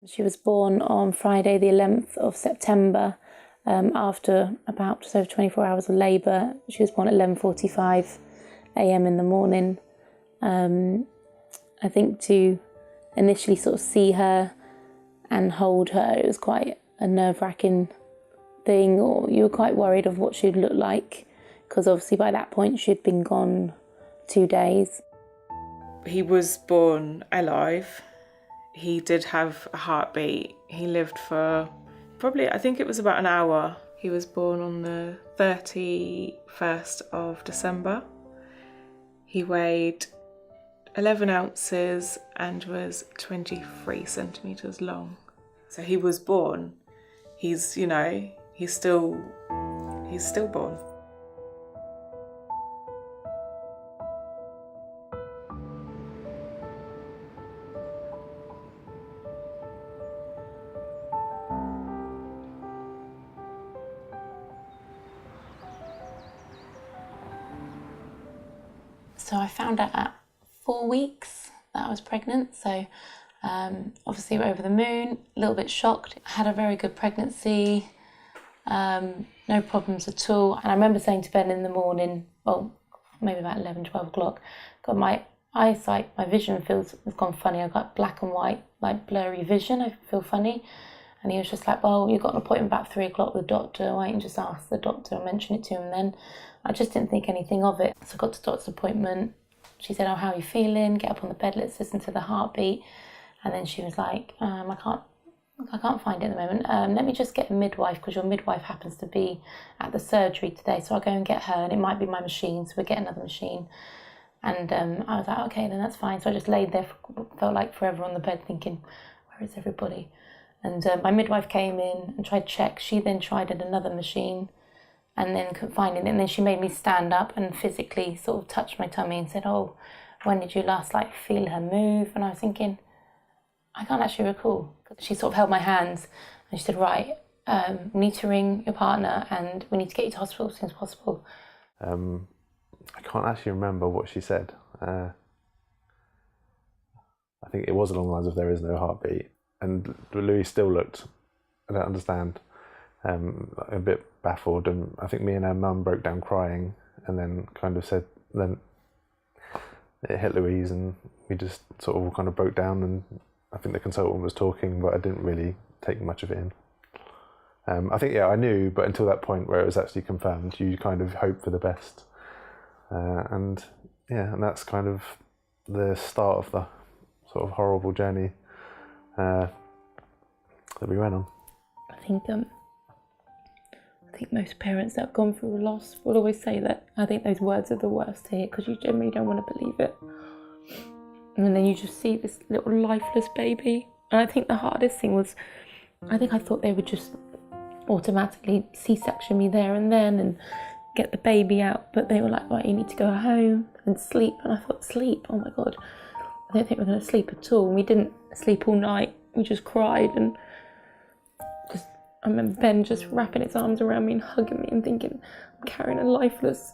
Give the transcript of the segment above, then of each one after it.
She was born on Friday, the 11th of September, after about just over 24 hours of labour. She was born at 11:45 a.m. in the morning. I think to initially sort of see her and hold her, it was quite a nerve-wracking thing, or you were quite worried of what she'd look like, because obviously by that point she'd been gone 2 days. He was born alive. He did have a heartbeat. He lived for probably, I think it was about an hour. He was born on the 31st of December. He weighed 11 ounces and was 23 centimetres long. So he was born. He's still born. So I found out at 4 weeks that I was pregnant. So obviously we're over the moon, a little bit shocked. I had a very good pregnancy, no problems at all. And I remember saying to Ben in the morning, well, maybe about 11, 12 o'clock, got my eyesight, my vision has gone funny. I've got black and white, like blurry vision. I feel funny. And he was just like, well, you've got an appointment about 3 o'clock with the doctor. Why don't you just ask the doctor and mention it to him then? I just didn't think anything of it. So I got to the doctor's appointment. She said, oh, how are you feeling? Get up on the bed, let's listen to the heartbeat. And then she was like, I can't find it at the moment. Let me just get a midwife, because your midwife happens to be at the surgery today. So I'll go and get her, and it might be my machine, so we'll get another machine. And I was like, okay, then that's fine. So I just laid there, felt like forever on the bed thinking, where is everybody? And my midwife came in and tried to check. She then tried at another machine and then couldn't find it. And then she made me stand up and physically sort of touch my tummy and said, oh, when did you last feel her move? And I was thinking, I can't actually recall. She sort of held my hands and she said, right, we need to ring your partner and we need to get you to hospital as soon as possible. I can't actually remember what she said. I think it was along the lines of there is no heartbeat. And Louis still looked, I don't understand, a bit baffled. And I think me and her mum broke down crying and then kind of said, then it hit Louise and we just sort of all kind of broke down, and I think the consultant was talking, but I didn't really take much of it in. I think, I knew, but until that point where it was actually confirmed, you kind of hope for the best. And that's kind of the start of the sort of horrible journey that we went on. I think most parents that have gone through a loss will always say that. I think those words are the worst to hear, because you generally don't want to believe it. And then you just see this little lifeless baby. And I think the hardest thing was, I thought they would just automatically C-section me there and then and get the baby out. But they were like, right, you need to go home and sleep. And I thought, sleep? Oh my God. I don't think we're going to sleep at all. And we didn't sleep all night. We just cried, and I remember Ben just wrapping his arms around me and hugging me and thinking, I'm carrying a lifeless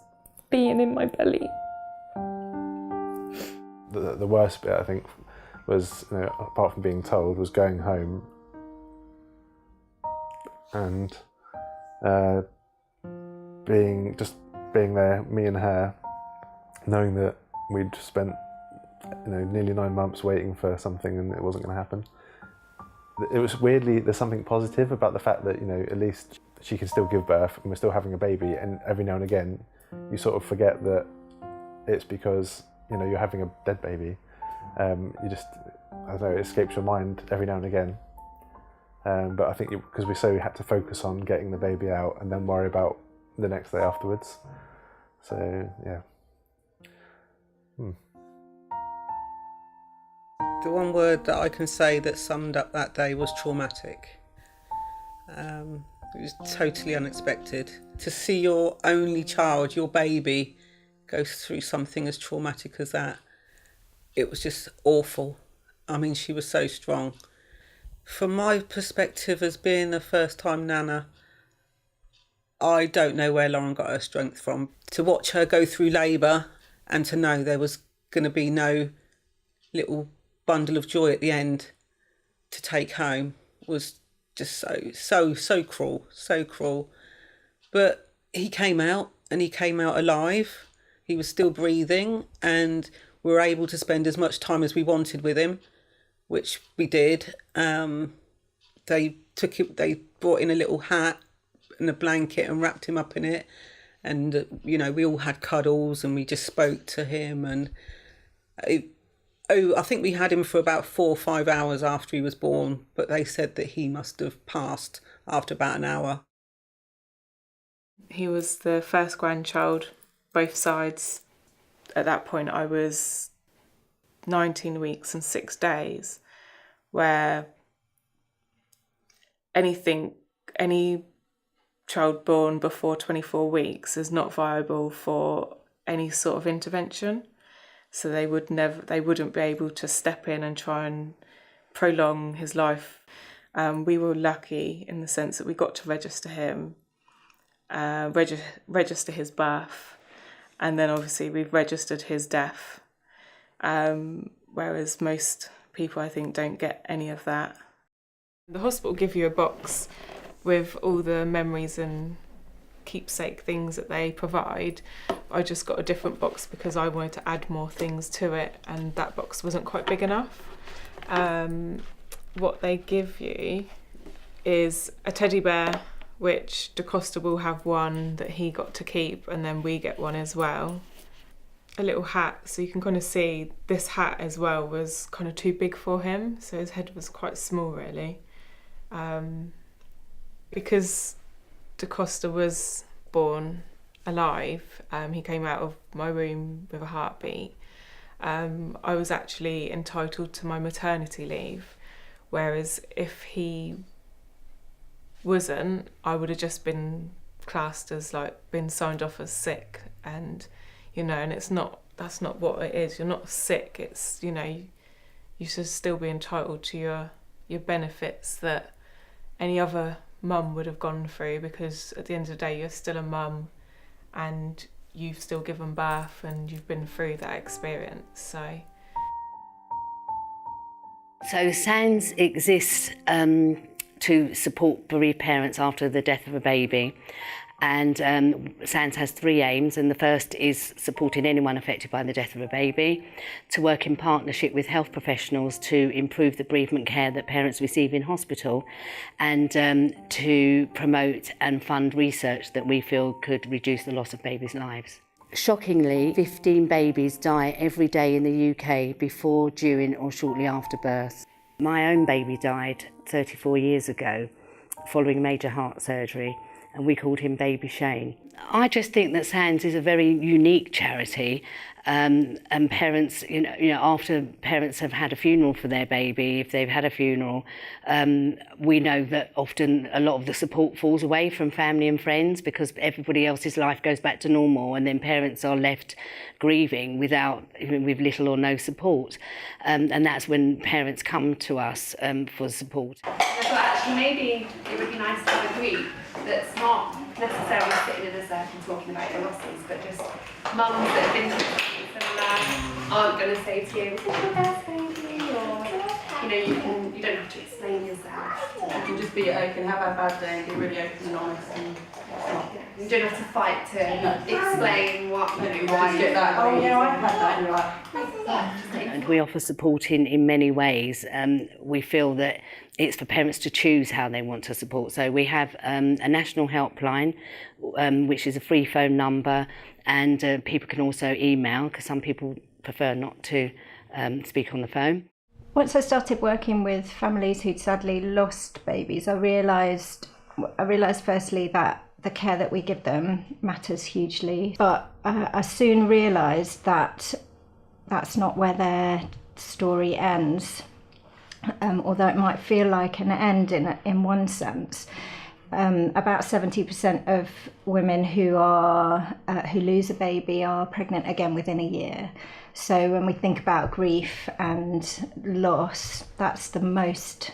being in my belly. The worst bit, I think, was, apart from being told, was going home and being there, me and her, knowing that we'd spent nearly 9 months waiting for something and it wasn't going to happen. It was weirdly, there's something positive about the fact that, at least she can still give birth and we're still having a baby, and every now and again you sort of forget that it's because, you're having a dead baby. You just, I don't know, it escapes your mind every now and again. But I think because we had to focus on getting the baby out and then worry about the next day afterwards. So, yeah. The one word that I can say that summed up that day was traumatic. It was totally unexpected. To see your only child, your baby, go through something as traumatic as that, it was just awful. I mean, she was so strong. From my perspective as being a first-time nana, I don't know where Lauren got her strength from. To watch her go through labour and to know there was going to be no little bundle of joy at the end, to take home was just so cruel. But he came out, and he came out alive. He was still breathing, and we were able to spend as much time as we wanted with him, which we did. They brought in a little hat and a blanket and wrapped him up in it. And, we all had cuddles, and we just spoke to him. And I think we had him for about 4 or 5 hours after he was born, but they said that he must have passed after about an hour. He was the first grandchild, both sides. At that point, I was 19 weeks and 6 days, where any child born before 24 weeks is not viable for any sort of intervention. So they wouldn't be able to step in and try and prolong his life. We were lucky in the sense that we got to register him, register his birth, and then obviously we've registered his death, whereas most people, I think, don't get any of that. The hospital give you a box with all the memories and keepsake things that they provide. I just got a different box because I wanted to add more things to it, and that box wasn't quite big enough. What they give you is a teddy bear, which DaCosta will have one that he got to keep, and then we get one as well. A little hat, so you can kind of see this hat as well was kind of too big for him, so his head was quite small really. Because DaCosta was born alive, he came out of my womb with a heartbeat. I was actually entitled to my maternity leave, whereas if he wasn't, I would have just been classed as been signed off as sick, and and that's not what it is. You're not sick. It's you should still be entitled to your benefits that any other mum would have gone through, because at the end of the day you're still a mum and you've still given birth and you've been through that experience. So SANS exists to support bereaved parents after the death of a baby, and SANS has 3 aims, and the first is supporting anyone affected by the death of a baby, to work in partnership with health professionals to improve the bereavement care that parents receive in hospital, and to promote and fund research that we feel could reduce the loss of babies' lives. Shockingly, 15 babies die every day in the UK before, during or shortly after birth. My own baby died 34 years ago following major heart surgery, and we called him Baby Shane. I just think that SANS is a very unique charity, and parents, after parents have had a funeral for their baby, if they've had a funeral, we know that often a lot of the support falls away from family and friends because everybody else's life goes back to normal, and then parents are left grieving with little or no support, and that's when parents come to us for support. I thought actually maybe it would be nice to have a group that's not necessarily sitting in a circle talking about your losses, but just mums that have been through something similar aren't going to say to you, "Is this your best baby?" Or you don't have to explain yourself. You can just be open, have a bad day, and be really open and honest, and you don't have to fight to explain why just get that. Oh yeah, I've had that. And you're like, And we offer support in many ways. We feel that it's for parents to choose how they want to support. So we have a national helpline, which is a free phone number, and people can also email, because some people prefer not to speak on the phone. Once I started working with families who'd sadly lost babies, I realised firstly that the care that we give them matters hugely, but I soon realised that that's not where their story ends. Although it might feel like an end in one sense. About 70% of women who lose a baby are pregnant again within a year. So when we think about grief and loss, that's the most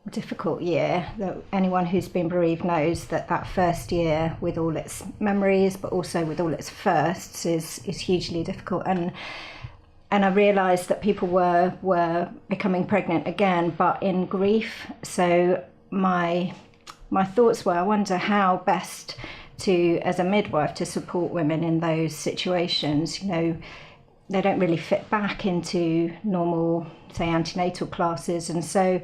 difficult year. That anyone who's been bereaved knows that first year, with all its memories but also with all its firsts, is hugely difficult. And I realised that people were becoming pregnant again, but in grief. So my thoughts were, I wonder how best to, as a midwife, to support women in those situations. You know, they don't really fit back into normal, say, antenatal classes. And so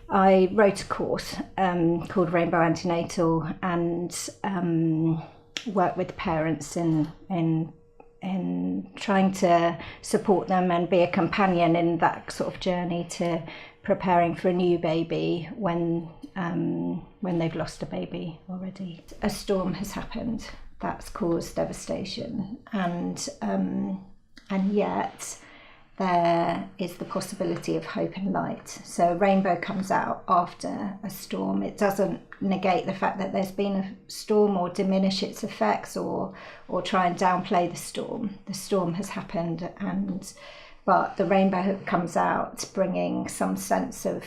I wrote a course called Rainbow Antenatal, and worked with parents in trying to support them and be a companion in that sort of journey to preparing for a new baby when they've lost a baby already. A storm has happened that's caused devastation, and yet there is the possibility of hope and light. So a rainbow comes out after a storm. It doesn't negate the fact that there's been a storm or diminish its effects or try and downplay the storm. The storm has happened, but the rainbow comes out bringing some sense of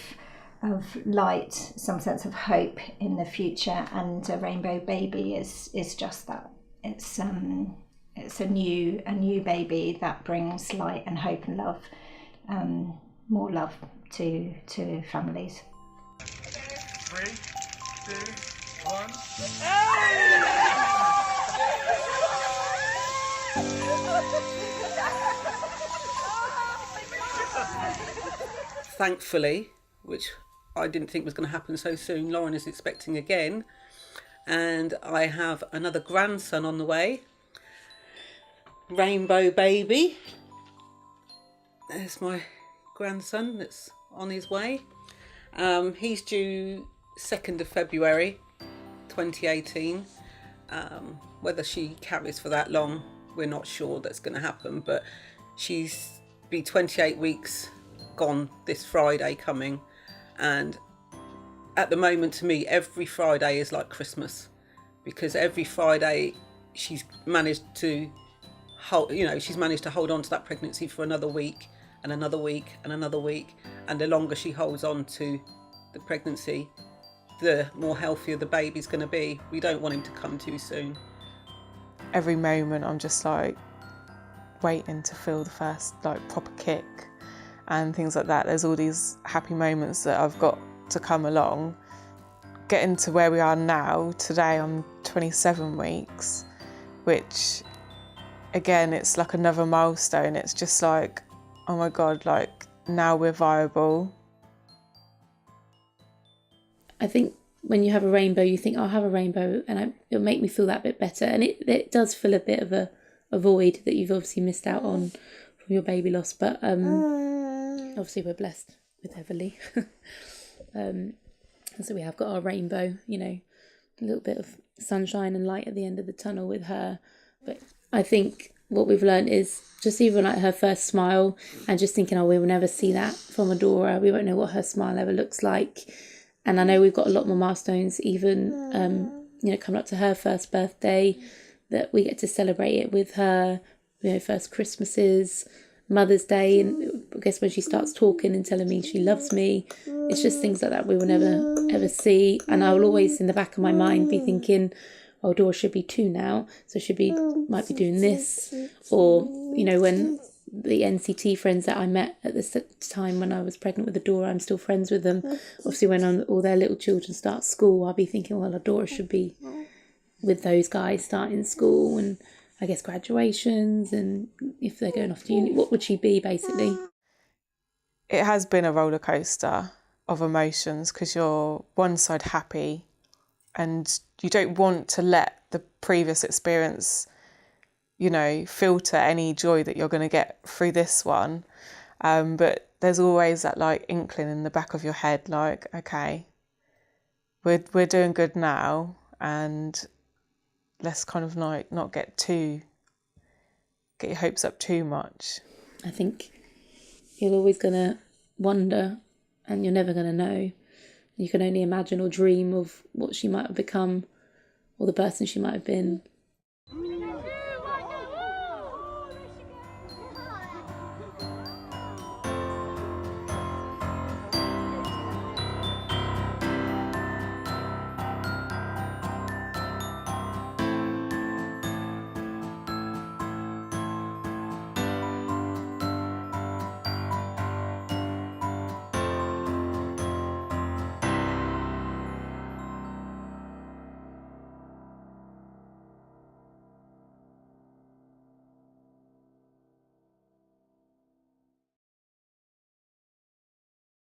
light, some sense of hope in the future, and a rainbow baby is just that. It's a new baby that brings light and hope and love, more love to families. 3, 2, 1. Thankfully, which I didn't think was going to happen so soon, Lauren is expecting again, and I have another grandson on the way. Rainbow baby. There's my grandson that's on his way. He's due 2nd of February 2018. Whether she carries for that long, we're not sure that's going to happen, but she's be 28 weeks gone this Friday coming, and at the moment, to me, every Friday is like Christmas, because every Friday she's managed to hold on to that pregnancy for another week and another week and another week, and the longer she holds on to the pregnancy, the more healthier the baby's going to be. We don't want him to come too soon. Every moment I'm just like waiting to feel the first like proper kick and things like that. There's all these happy moments that I've got to come along. Getting to where we are now, today I'm 27 weeks, which again, it's like another milestone. It's just like, oh my God, like now we're viable. I think when you have a rainbow, you think, I'll have a rainbow and it'll make me feel that bit better. And it does fill a bit of a void that you've obviously missed out on from your baby loss. But obviously we're blessed with Everly. And so we have got our rainbow, you know, a little bit of sunshine and light at the end of the tunnel with her. But I think what we've learned is just even like her first smile and just thinking, oh, we will never see that from Adora. We won't know what her smile ever looks like. And I know we've got a lot more milestones, even, coming up to her first birthday, that we get to celebrate it with her, first Christmases, Mother's Day. And I guess when she starts talking and telling me she loves me, it's just things like that we will never, ever see. And I will always, in the back of my mind, be thinking, oh, Dora should be 2 now, so might be doing this. Or, when the NCT friends that I met at this time when I was pregnant with Adora, I'm still friends with them. Obviously, when all their little children start school, I'll be thinking, well, Adora should be with those guys starting school, and I guess graduations, and if they're going off to uni, what would she be, basically? It has been a roller coaster of emotions, because you're one side happy and you don't want to let the previous experience filter any joy that you're going to get through this one. But there's always that like inkling in the back of your head, like, okay, we're doing good now, and let's kind of like not get your hopes up too much. I think you're always going to wonder, and you're never going to know. You can only imagine or dream of what she might have become or the person she might have been.